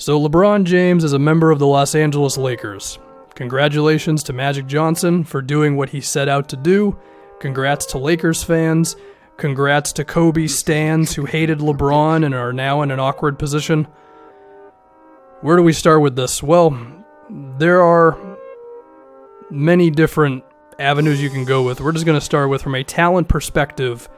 So LeBron James is a member of the Los Angeles Lakers. Congratulations to Magic Johnson for doing what he set out to do. Congrats to Lakers fans. Congrats to Kobe stans who hated LeBron and are now in an awkward position. Where do we start with this? Well, there are many different avenues you can go with. We're just going to start with from a talent perspective.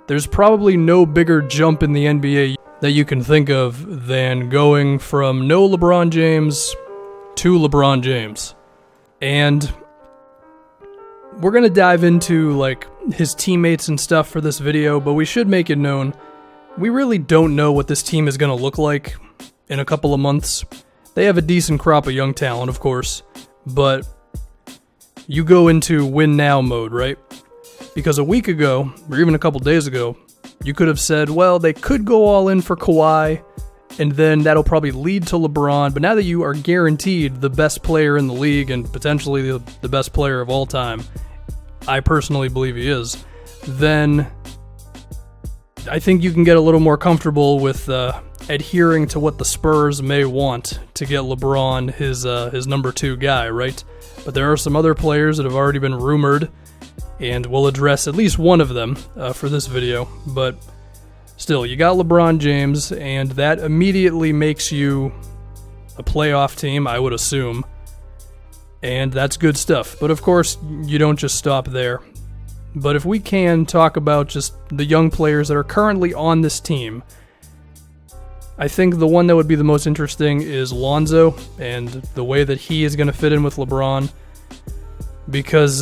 There's probably no bigger jump in the NBA that you can think of than going from no LeBron James to LeBron James. And we're going to dive into his teammates and stuff for this video, but we should make it known we really don't know what this team is going to look like in a couple of months. They have a decent crop of young talent, of course, but you go into win now mode, right? Because a week ago, or even a couple days ago, you could have said, well, they could go all in for Kawhi, and then that'll probably lead to LeBron. But now that you are guaranteed the best player in the league and potentially the best player of all time, I personally believe he is, then I think you can get a little more comfortable with adhering to what the Spurs may want to get LeBron his number 2 guy, right? But there are some other players that have already been rumored, and we'll address at least one of them for this video. But still, you got LeBron James, and that immediately makes you a playoff team, I would assume. And that's good stuff. But of course, you don't just stop there. But if we can talk about just the young players that are currently on this team, I think the one that would be the most interesting is Lonzo and the way that he is going to fit in with LeBron. Because,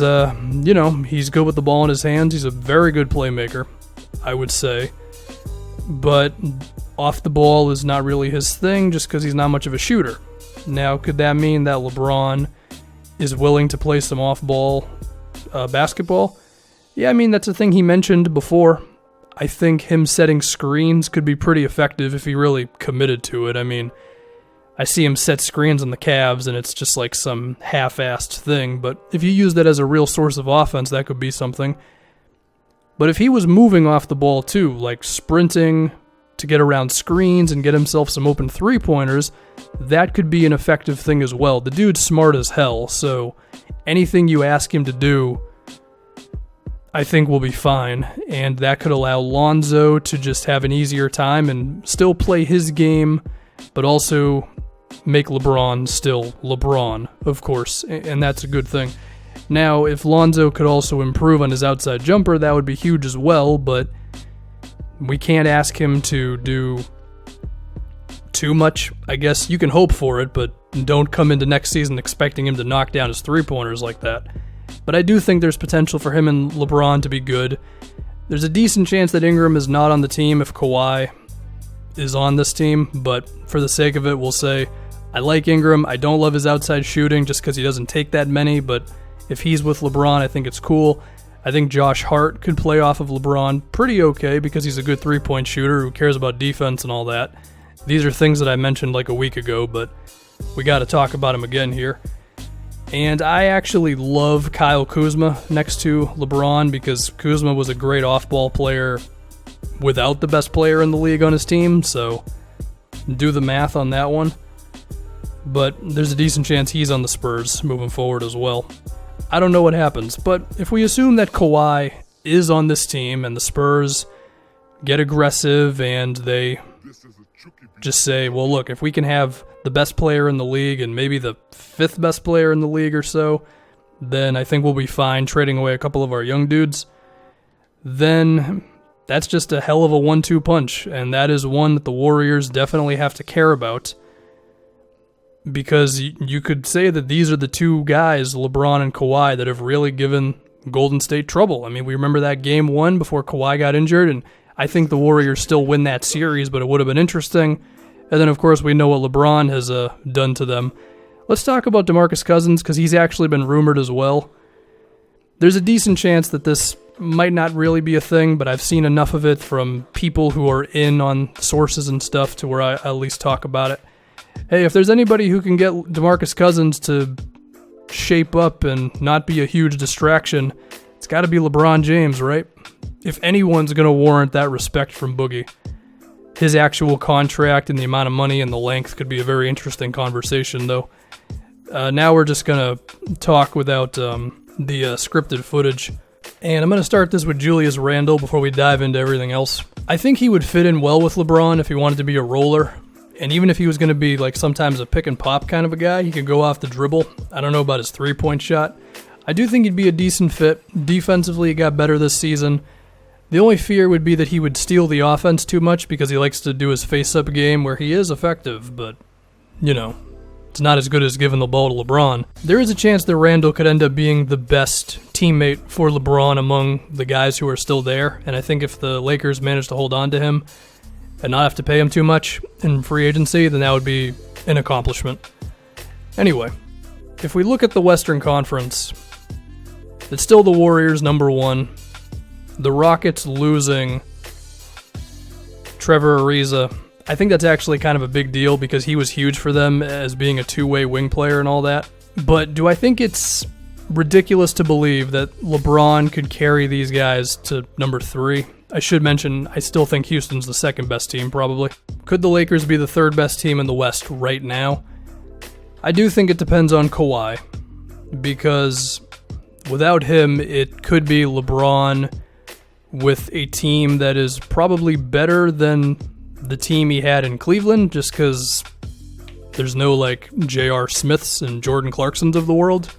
he's good with the ball in his hands. He's a very good playmaker, I would say. But off the ball is not really his thing just because he's not much of a shooter. Now, could that mean that LeBron is willing to play some off-ball basketball? Yeah, I mean, that's a thing he mentioned before. I think him setting screens could be pretty effective if he really committed to it. I mean, I see him set screens on the Cavs, and it's just like some half-assed thing. But if you use that as a real source of offense, that could be something. But if he was moving off the ball too, like sprinting to get around screens and get himself some open three-pointers, that could be an effective thing as well. The dude's smart as hell, so anything you ask him to do, I think will be fine. And that could allow Lonzo to just have an easier time and still play his game, but also make LeBron still LeBron, of course, and that's a good thing. Now, if Lonzo could also improve on his outside jumper, that would be huge as well, but we can't ask him to do too much. I guess you can hope for it, but don't come into next season expecting him to knock down his three-pointers like that. But I do think there's potential for him and LeBron to be good. There's a decent chance that Ingram is not on the team if Kawhi is on this team, but for the sake of it, we'll say I like Ingram. I don't love his outside shooting just because he doesn't take that many, but if he's with LeBron, I think it's cool. I think Josh Hart could play off of LeBron pretty okay because he's a good three-point shooter who cares about defense and all that. These are things that I mentioned like a week ago, but we got to talk about him again here. And I actually love Kyle Kuzma next to LeBron because Kuzma was a great off-ball player without the best player in the league on his team, so do the math on that one. But there's a decent chance he's on the Spurs moving forward as well. I don't know what happens, but if we assume that Kawhi is on this team and the Spurs get aggressive and they just say, well, look, if we can have the best player in the league and maybe the 5th best player in the league or so, then I think we'll be fine trading away a couple of our young dudes. Then that's just a hell of a 1-2 punch, and that is one that the Warriors definitely have to care about. Because you could say that these are the two guys, LeBron and Kawhi, that have really given Golden State trouble. I mean, we remember that game 1 before Kawhi got injured, and I think the Warriors still win that series, but it would have been interesting. And then, of course, we know what LeBron has done to them. Let's talk about DeMarcus Cousins, because he's actually been rumored as well. There's a decent chance that this might not really be a thing, but I've seen enough of it from people who are in on sources and stuff to where I at least talk about it. Hey, if there's anybody who can get DeMarcus Cousins to shape up and not be a huge distraction, it's got to be LeBron James, right? If anyone's going to warrant that respect from Boogie. His actual contract and the amount of money and the length could be a very interesting conversation, though. Now we're just going to talk without the scripted footage. And I'm going to start this with Julius Randle before we dive into everything else. I think he would fit in well with LeBron if he wanted to be a roller. And even if he was going to be like sometimes a pick and pop kind of a guy, he could go off the dribble. I don't know about his three-point shot. I do think he'd be a decent fit. Defensively, he got better this season. The only fear would be that he would steal the offense too much because he likes to do his face-up game where he is effective, but, you know, it's not as good as giving the ball to LeBron. There is a chance that Randle could end up being the best teammate for LeBron among the guys who are still there, and I think if the Lakers manage to hold on to him and not have to pay him too much in free agency, then that would be an accomplishment. Anyway, if we look at the Western Conference, it's still the Warriors number one. The Rockets losing Trevor Ariza, I think that's actually kind of a big deal because he was huge for them as being a two-way wing player and all that. But do I think it's ridiculous to believe that LeBron could carry these guys to number 3? I should mention, I still think Houston's the second best team, probably. Could the Lakers be the third best team in the West right now? I do think it depends on Kawhi, because without him, it could be LeBron with a team that is probably better than the team he had in Cleveland, just because there's no like J.R. Smiths and Jordan Clarksons of the world.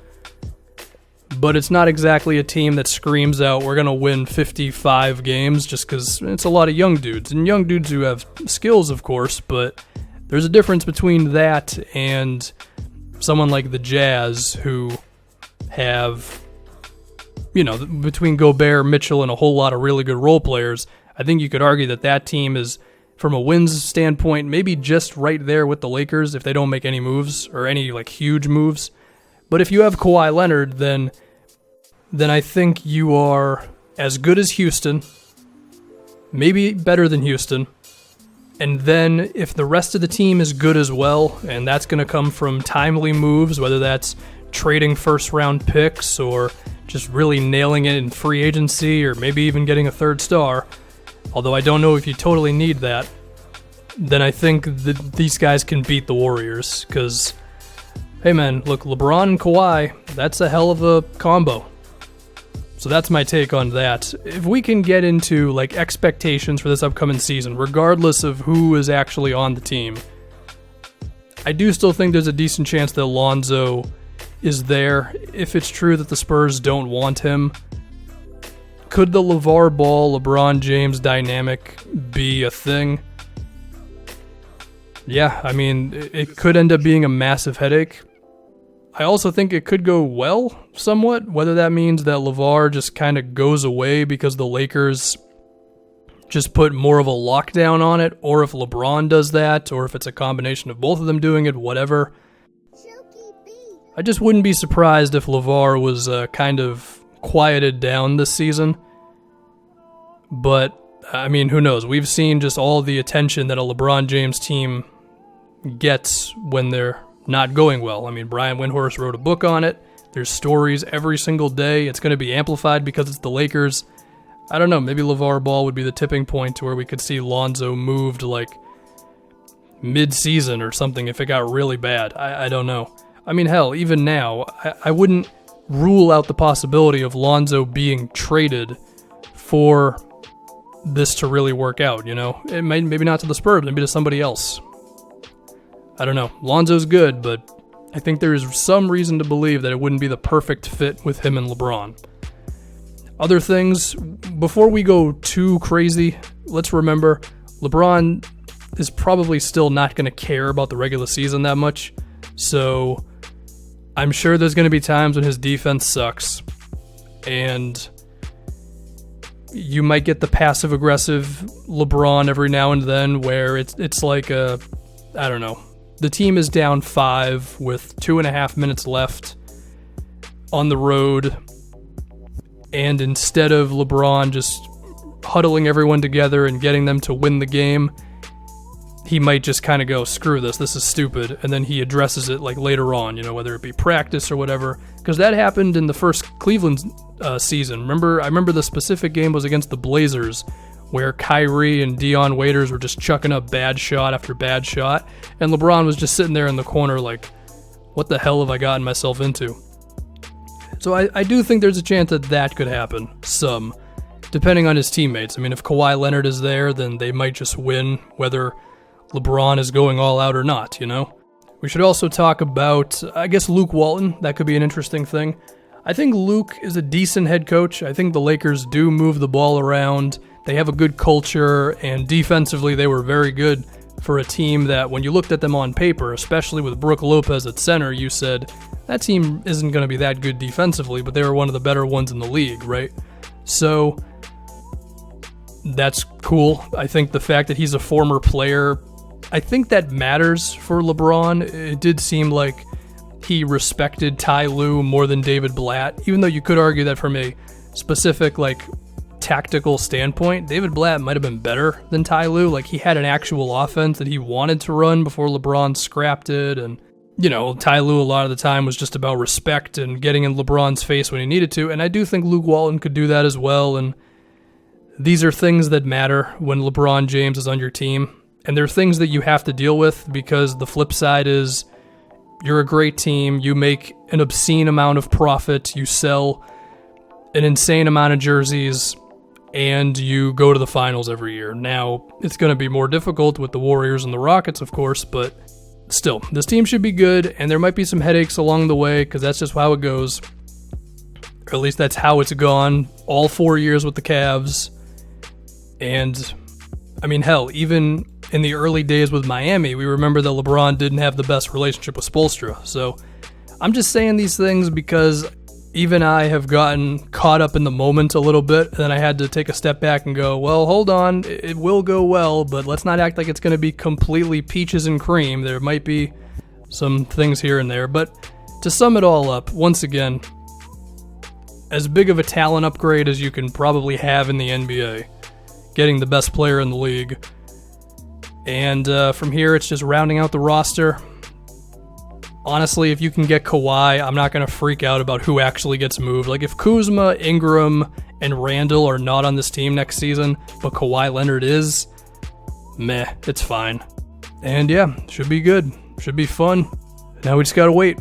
But it's not exactly a team that screams out, we're going to win 55 games, just because it's a lot of young dudes. And young dudes who have skills, of course, but there's a difference between that and someone like the Jazz who have, you know, between Gobert, Mitchell, and a whole lot of really good role players. I think you could argue that that team is, from a wins standpoint, maybe just right there with the Lakers if they don't make any moves or any like huge moves. But if you have Kawhi Leonard, then I think you are as good as Houston, maybe better than Houston. And then if the rest of the team is good as well, and that's going to come from timely moves, whether that's trading first-round picks or just really nailing it in free agency or maybe even getting a third star, although I don't know if you totally need that, then I think that these guys can beat the Warriors. Because, hey man, look, LeBron and Kawhi, that's a hell of a combo. So that's my take on that. If we can get into like expectations for this upcoming season, regardless of who is actually on the team, I do still think there's a decent chance that Lonzo is there. If it's true that the Spurs don't want him, could the LeVar Ball, LeBron James dynamic be a thing? Yeah, I mean, it could end up being a massive headache. I also think it could go well, somewhat, whether that means that LeVar just kind of goes away because the Lakers just put more of a lockdown on it, or if LeBron does that, or if it's a combination of both of them doing it, whatever. I just wouldn't be surprised if LeVar was kind of quieted down this season. But, I mean, who knows? We've seen just all the attention that a LeBron James team gets when they're not going well. I mean, Brian Windhorst wrote a book on it. There's stories every single day. It's going to be amplified because it's the Lakers. I don't know, maybe LeVar Ball would be the tipping point to where we could see Lonzo moved like mid-season or something if it got really bad. I don't know. I mean, hell, even now, I wouldn't rule out the possibility of Lonzo being traded for this to really work out, you know? It might, maybe not to the Spurs, maybe to somebody else. I don't know. Lonzo's good, but I think there is some reason to believe that it wouldn't be the perfect fit with him and LeBron. Other things, before we go too crazy, let's remember LeBron is probably still not going to care about the regular season that much, so I'm sure there's going to be times when his defense sucks, and you might get the passive-aggressive LeBron every now and then where it's like a, I don't know, the team is down 5 with 2.5 minutes left on the road, and instead of LeBron just huddling everyone together and getting them to win the game, he might just kind of go, screw this is stupid, and then he addresses it like later on, you know, whether it be practice or whatever, because that happened in the first Cleveland season. I remember the specific game was against the Blazers, where Kyrie and Dion Waiters were just chucking up bad shot after bad shot, and LeBron was just sitting there in the corner like, what the hell have I gotten myself into? So I do think there's a chance that could happen, depending on his teammates. I mean, if Kawhi Leonard is there, then they might just win, whether LeBron is going all out or not, you know? We should also talk about, I guess, Luke Walton. That could be an interesting thing. I think Luke is a decent head coach. I think the Lakers do move the ball around. They have a good culture, and defensively they were very good for a team that, when you looked at them on paper, especially with Brook Lopez at center, you said, that team isn't going to be that good defensively, but they were one of the better ones in the league, right? So that's cool. I think the fact that he's a former player, I think that matters for LeBron. It did seem like he respected Ty Lue more than David Blatt, even though you could argue that from a specific, tactical standpoint, David Blatt might have been better than Ty Lue. Like, he had an actual offense that he wanted to run before LeBron scrapped it, and, Ty Lue a lot of the time was just about respect and getting in LeBron's face when he needed to, and I do think Luke Walton could do that as well, and these are things that matter when LeBron James is on your team, and they're things that you have to deal with, because the flip side is you're a great team, you make an obscene amount of profit, you sell an insane amount of jerseys, and you go to the finals every year. Now, it's going to be more difficult with the Warriors and the Rockets, of course, but still, this team should be good, and there might be some headaches along the way, because that's just how it goes. Or at least that's how it's gone all 4 years with the Cavs. And, I mean, hell, even in the early days with Miami, we remember that LeBron didn't have the best relationship with Spoelstra. So I'm just saying these things because even I have gotten caught up in the moment a little bit, and then I had to take a step back and go, well, hold on, it will go well, but let's not act like it's going to be completely peaches and cream. There might be some things here and there, but to sum it all up, once again, as big of a talent upgrade as you can probably have in the NBA, getting the best player in the league, and from here it's just rounding out the roster. Honestly, if you can get Kawhi, I'm not going to freak out about who actually gets moved. Like, if Kuzma, Ingram, and Randall are not on this team next season, but Kawhi Leonard is, meh, it's fine. And yeah, should be good. Should be fun. Now we just got to wait.